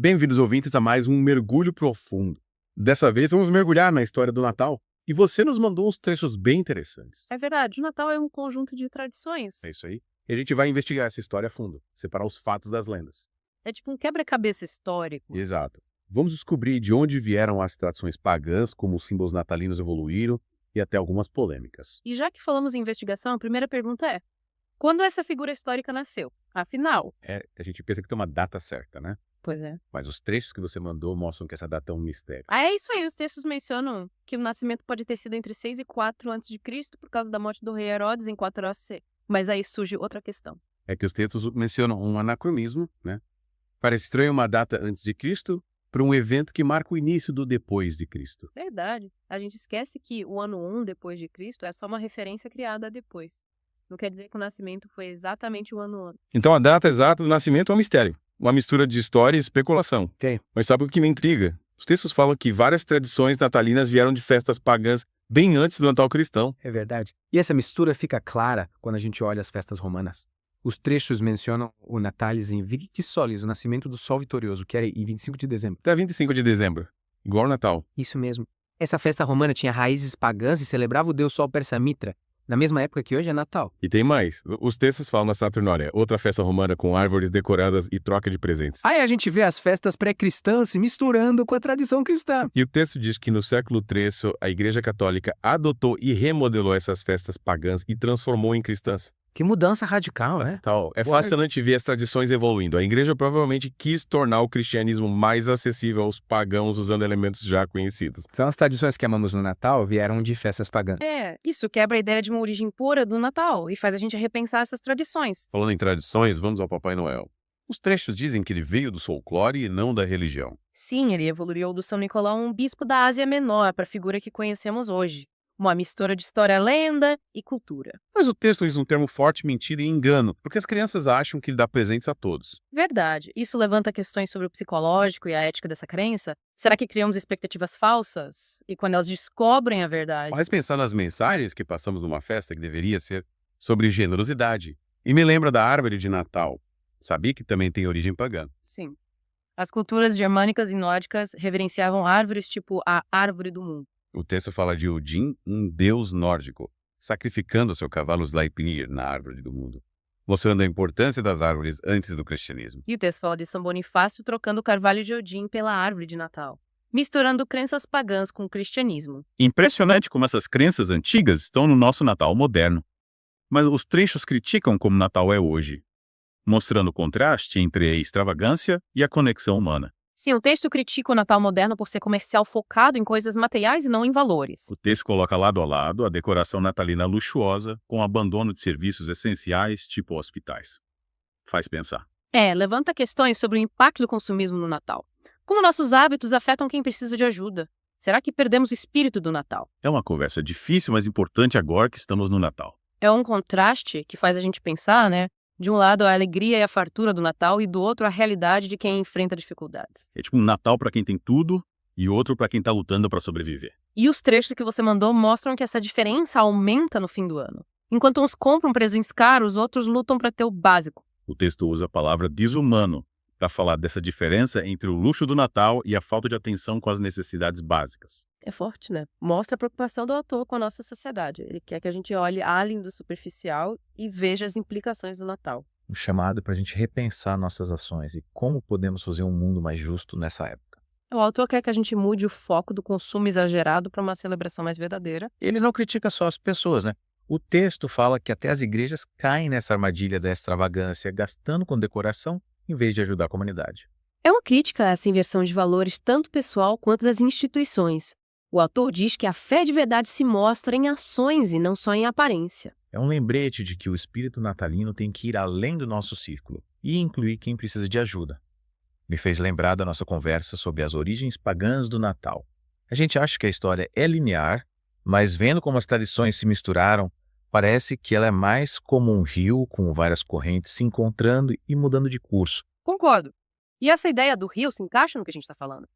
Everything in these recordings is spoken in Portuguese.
Bem-vindos, ouvintes, a mais um Mergulho Profundo. Dessa vez vamos mergulhar na história do Natal e você nos mandou uns trechos bem interessantes. É verdade, o Natal é um conjunto de tradições. É isso aí. E a gente vai investigar essa história a fundo, separar os fatos das lendas. É tipo um quebra-cabeça histórico. Exato. Vamos descobrir de onde vieram as tradições pagãs, como os símbolos natalinos evoluíram e até algumas polêmicas. E já que falamos em investigação, a primeira pergunta é: quando essa figura histórica nasceu? Afinal. A gente pensa que tem uma data certa, né? Pois é. Mas os trechos que você mandou mostram que essa data é um mistério. É isso aí, os textos mencionam que o nascimento pode ter sido entre 6 e 4 a.C. por causa da morte do rei Herodes em 4 a.C. Mas aí surge outra questão. É que os textos mencionam um anacronismo, né? Parece estranho uma data antes de Cristo para um evento que marca o início do depois de Cristo. Verdade. A gente esquece que o ano 1 depois de Cristo é só uma referência criada depois. Não quer dizer que o nascimento foi exatamente o ano 1. Então a data exata do nascimento é um mistério. Uma mistura de história e especulação. Ok. Mas sabe o que me intriga? Os textos falam que várias tradições natalinas vieram de festas pagãs bem antes do Natal cristão. É verdade. E essa mistura fica clara quando a gente olha as festas romanas. Os trechos mencionam o Natalis em Victis Solis, o nascimento do Sol Vitorioso, que era em 25 de dezembro. Até 25 de dezembro. Igual o Natal. Isso mesmo. Essa festa romana tinha raízes pagãs e celebrava o deus Sol persa Mitra, na mesma época que hoje é Natal. E tem mais. Os textos falam na Saturnália, outra festa romana com árvores decoradas e troca de presentes. Aí a gente vê as festas pré-cristãs se misturando com a tradição cristã. E o texto diz que no século III a Igreja Católica adotou e remodelou essas festas pagãs e transformou em cristãs. Que mudança radical, né? É fascinante ver as tradições evoluindo. A igreja provavelmente quis tornar o cristianismo mais acessível aos pagãos usando elementos já conhecidos. Então as tradições que amamos no Natal vieram de festas pagãs. Isso quebra a ideia de uma origem pura do Natal e faz a gente repensar essas tradições. Falando em tradições, vamos ao Papai Noel. Os trechos dizem que ele veio do folclore e não da religião. Sim, ele evoluiu do São Nicolau, um bispo da Ásia Menor, para a figura que conhecemos hoje. Uma mistura de história, lenda e cultura. Mas o texto usa um termo forte, mentira e engano, porque as crianças acham que ele dá presentes a todos. Verdade. Isso levanta questões sobre o psicológico e a ética dessa crença? Será que criamos expectativas falsas? E quando elas descobrem a verdade? Mas pensar nas mensagens que passamos numa festa que deveria ser sobre generosidade. E me lembra da árvore de Natal. Sabia que também tem origem pagã. Sim. As culturas germânicas e nórdicas reverenciavam árvores tipo a árvore do mundo. O texto fala de Odin, um deus nórdico, sacrificando seu cavalo Sleipnir na árvore do mundo, mostrando a importância das árvores antes do cristianismo. E o texto fala de São Bonifácio trocando o carvalho de Odin pela árvore de Natal, misturando crenças pagãs com o cristianismo. Impressionante como essas crenças antigas estão no nosso Natal moderno. Mas os trechos criticam como Natal é hoje, mostrando o contraste entre a extravagância e a conexão humana. Sim, o texto critica o Natal moderno por ser comercial focado em coisas materiais e não em valores. O texto coloca lado a lado a decoração natalina luxuosa com o abandono de serviços essenciais, tipo hospitais. Faz pensar. Levanta questões sobre o impacto do consumismo no Natal. Como nossos hábitos afetam quem precisa de ajuda? Será que perdemos o espírito do Natal? É uma conversa difícil, mas importante agora que estamos no Natal. É um contraste que faz a gente pensar, né? De um lado, a alegria e a fartura do Natal e do outro, a realidade de quem enfrenta dificuldades. É tipo um Natal para quem tem tudo e outro para quem está lutando para sobreviver. E os trechos que você mandou mostram que essa diferença aumenta no fim do ano. Enquanto uns compram presentes caros, outros lutam para ter o básico. O texto usa a palavra desumano para falar dessa diferença entre o luxo do Natal e a falta de atenção com as necessidades básicas. É forte, né? Mostra a preocupação do autor com a nossa sociedade. Ele quer que a gente olhe além do superficial e veja as implicações do Natal. Um chamado para a gente repensar nossas ações e como podemos fazer um mundo mais justo nessa época. O autor quer que a gente mude o foco do consumo exagerado para uma celebração mais verdadeira. Ele não critica só as pessoas, né? O texto fala que até as igrejas caem nessa armadilha da extravagância, gastando com decoração em vez de ajudar a comunidade. É uma crítica a essa inversão de valores tanto pessoal quanto das instituições. O autor diz que a fé de verdade se mostra em ações e não só em aparência. É um lembrete de que o espírito natalino tem que ir além do nosso círculo e incluir quem precisa de ajuda. Me fez lembrar da nossa conversa sobre as origens pagãs do Natal. A gente acha que a história é linear, mas vendo como as tradições se misturaram, parece que ela é mais como um rio com várias correntes se encontrando e mudando de curso. Concordo. E essa ideia do rio se encaixa no que a gente está falando.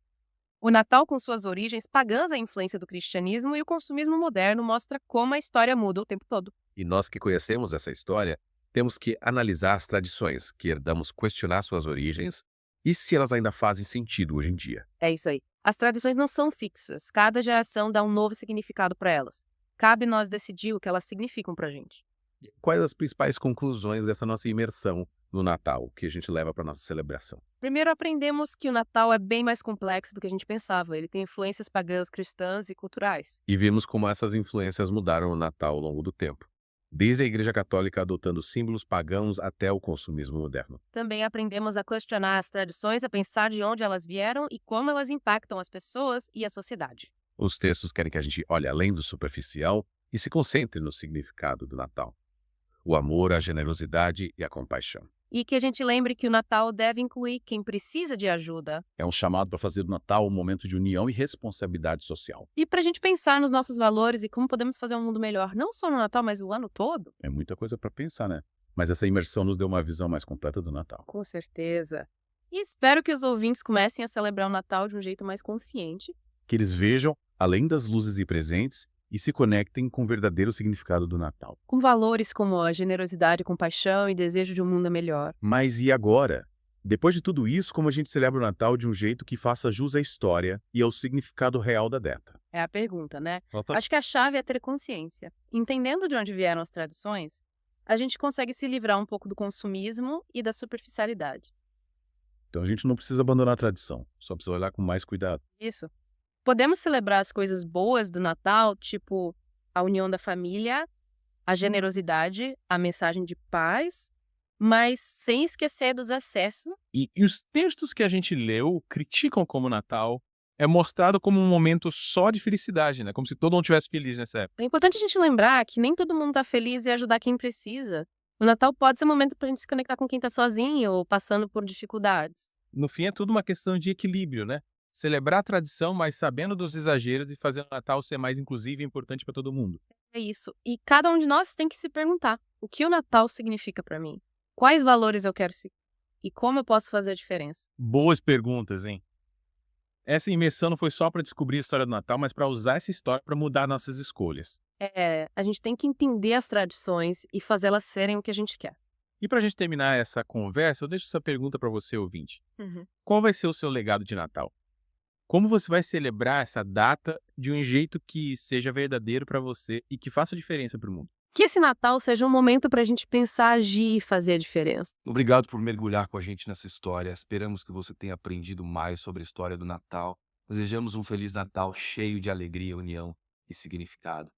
O Natal, com suas origens pagãs, a influência do cristianismo e o consumismo moderno mostra como a história muda o tempo todo. E nós que conhecemos essa história, temos que analisar as tradições que herdamos, questionar suas origens E se elas ainda fazem sentido hoje em dia? É isso aí. As tradições não são fixas. Cada geração dá um novo significado para elas. Cabe nós decidir o que elas significam pra gente. Quais as principais conclusões dessa nossa imersão no Natal que a gente leva para nossa celebração? Primeiro, aprendemos que o Natal é bem mais complexo do que a gente pensava. Ele tem influências pagãs, cristãs e culturais. E vimos como essas influências mudaram o Natal ao longo do tempo, desde a Igreja Católica adotando símbolos pagãos até o consumismo moderno. Também aprendemos a questionar as tradições, a pensar de onde elas vieram e como elas impactam as pessoas e a sociedade. Os textos querem que a gente olhe além do superficial e se concentre no significado do Natal: o amor, a generosidade e a compaixão. E que a gente lembre que o Natal deve incluir quem precisa de ajuda. É um chamado para fazer do Natal um momento de união e responsabilidade social. E para a gente pensar nos nossos valores e como podemos fazer um mundo melhor, não só no Natal, mas o ano todo. É muita coisa para pensar, né? Mas essa imersão nos deu uma visão mais completa do Natal. Com certeza. E espero que os ouvintes comecem a celebrar o Natal de um jeito mais consciente. Que eles vejam além das luzes e presentes e se conectem com o verdadeiro significado do Natal. Com valores como a generosidade, compaixão e desejo de um mundo melhor. Mas e agora? Depois de tudo isso, como a gente celebra o Natal de um jeito que faça jus à história e ao significado real da data? É a pergunta, né? Acho que a chave é ter consciência. Entendendo de onde vieram as tradições, a gente consegue se livrar um pouco do consumismo e da superficialidade. Então a gente não precisa abandonar a tradição, só precisa olhar com mais cuidado. Isso. Podemos celebrar as coisas boas do Natal, tipo a união da família, a generosidade, a mensagem de paz, mas sem esquecer dos excessos. E os textos que a gente leu criticam como o Natal é mostrado como um momento só de felicidade, né? Como se todo mundo estivesse feliz nessa época. É importante a gente lembrar que nem todo mundo tá feliz e ajudar quem precisa. O Natal pode ser um momento pra gente se conectar com quem tá sozinho ou passando por dificuldades. No fim, é tudo uma questão de equilíbrio, né? Celebrar a tradição, mas sabendo dos exageros e fazer o Natal ser mais inclusivo e importante para todo mundo. É isso. E cada um de nós tem que se perguntar: o que o Natal significa pra mim? Quais valores eu quero seguir? E como eu posso fazer a diferença? Boas perguntas, hein? Essa imersão não foi só para descobrir a história do Natal, mas para usar essa história para mudar nossas escolhas. A gente tem que entender as tradições e fazê-las serem o que a gente quer. E para a gente terminar essa conversa, eu deixo essa pergunta para você, ouvinte. Qual vai ser o seu legado de Natal? Como você vai celebrar essa data de um jeito que seja verdadeiro para você e que faça diferença para o mundo? Que esse Natal seja um momento pra gente pensar, agir e fazer a diferença. Obrigado por mergulhar com a gente nessa história. Esperamos que você tenha aprendido mais sobre a história do Natal. Desejamos um Feliz Natal cheio de alegria, união e significado.